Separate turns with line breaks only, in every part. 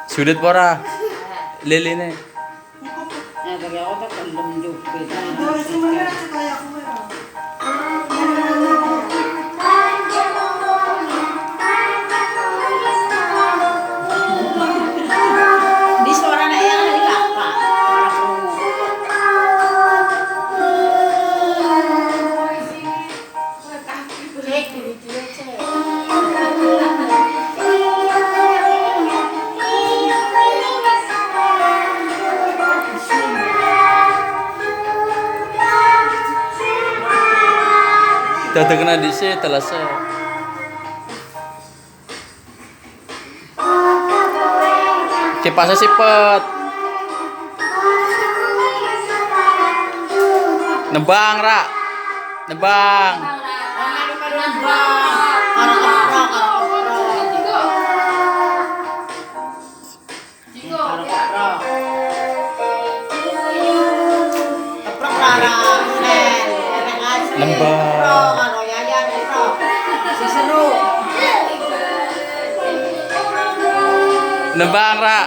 Sudut pora liline.
Ya kaya ako ta kandam jupit. Di suara na yang dari kakak.
Tata kena di sini telasa. Kipasnya sipet. Nebang ra. Nebang. Nembang. Nebang ra.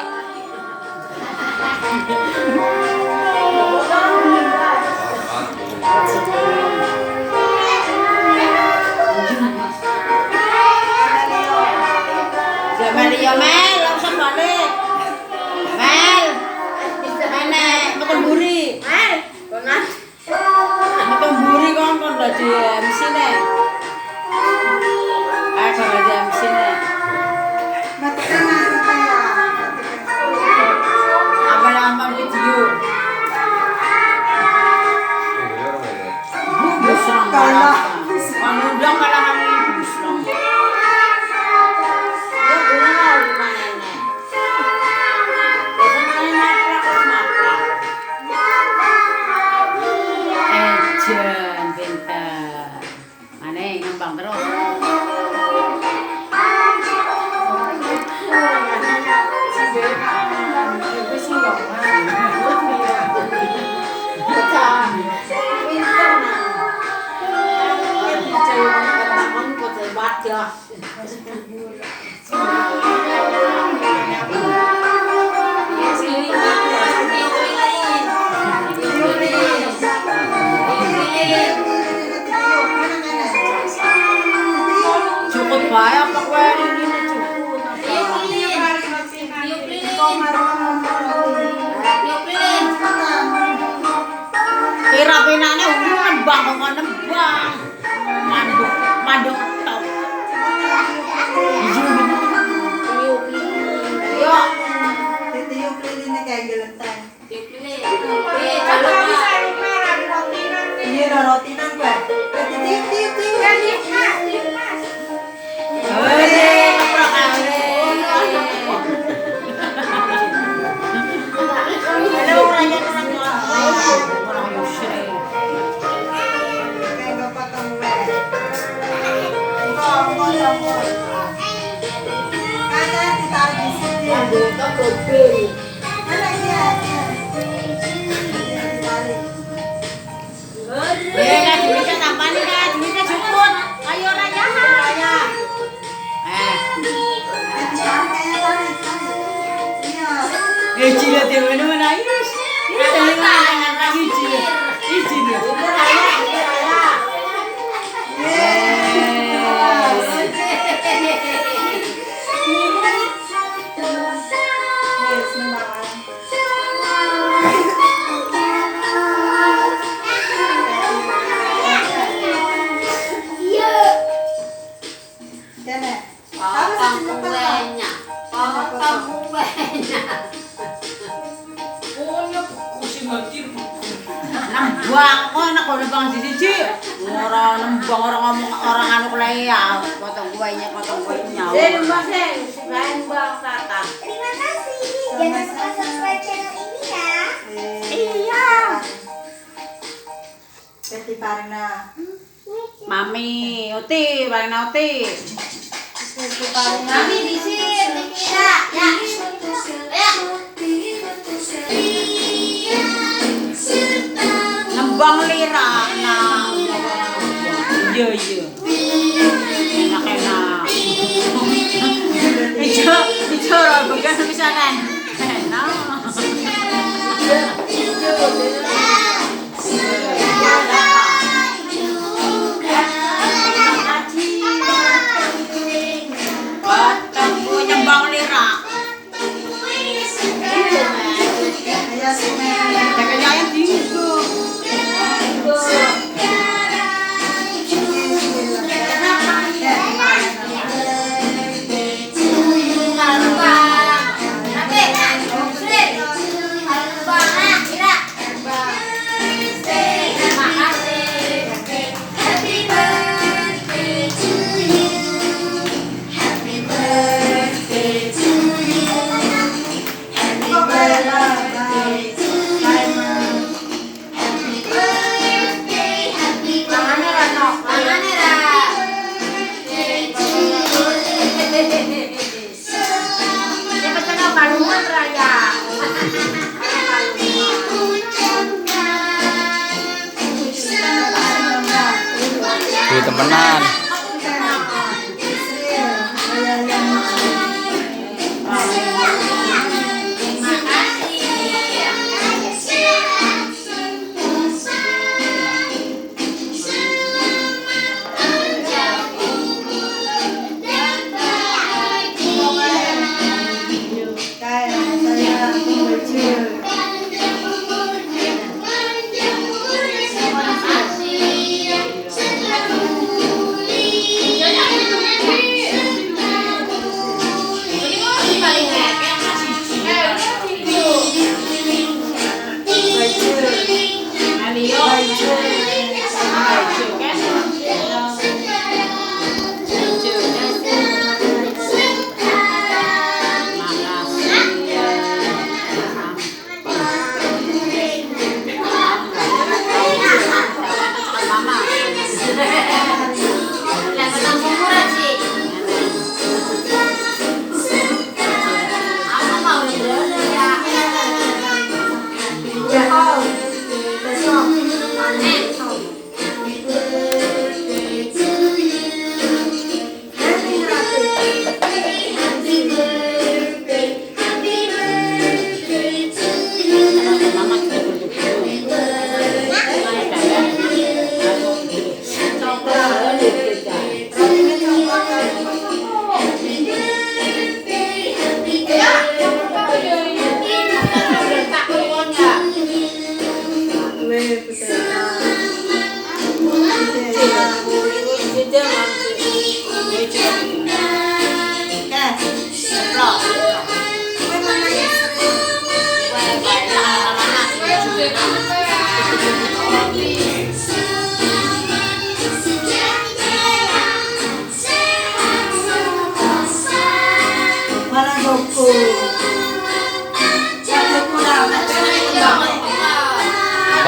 Maria Mel, langsung balik. Mel, mana? Makan buri. Mel, konat. Makan buri kan dari MC nih. Kalau dari MC nih. Abang-abang video. Busung kalah. Udah kalah kami busung. Cukup banyak apa kue ini cukup. Kira pinane nembang kok nembang. Manduk tau. Yo.
Tiup lilinnya kayak gelenteng. Iya, rotinan gue. Tiup.
Cina dia mana ayus. Ini dengan lagi Cina. Ini Cina. Nembang, nak kau nembang siji. Orang nembang orang ngomong orang anu kelaya, potong kuenya.
Saya nembang nembang sata.
Terima kasih. Jangan lupa subscribe channel ini ya.
Iya. Peti Parna.
Mami, Uti, Parna Uti.
Peti Parna.
Mami di sini kita. Ya.
Nembang lira, nah. Iya. bisa kan? Enak. Ketemu nyembang lira.
Ayo semen.
Kayaknya yang tinggu.
Di temenan.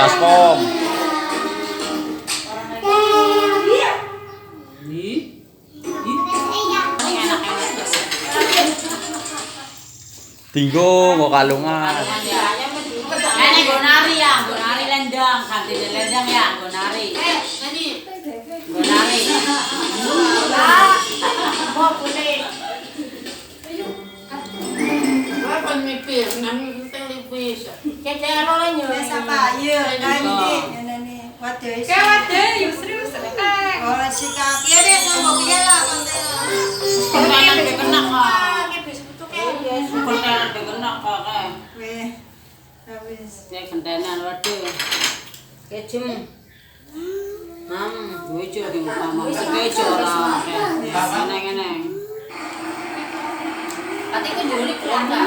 Baskom. Tinggo mau kalungan.
Ini gonari ya, gonari lendang, kantin lendang ya, gonari. Gonari. Mau kuning.
Apa mipir nang televisi?
Kece lo lah nyoy.
Biasa Pak, iya, ini waduh.
Kayak waduh, serius sekali.
Orang si kaki deh, ngomong dia lah.
Kontenan dikenak kok. Kontenan dikenak kok kayak.
Weh, habis.
Ya kontenan waduh. Kejem. Lucu di mama. Kejo lah. Neng-neng. Pati ko juli ko lang ka.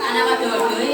Ano ba do?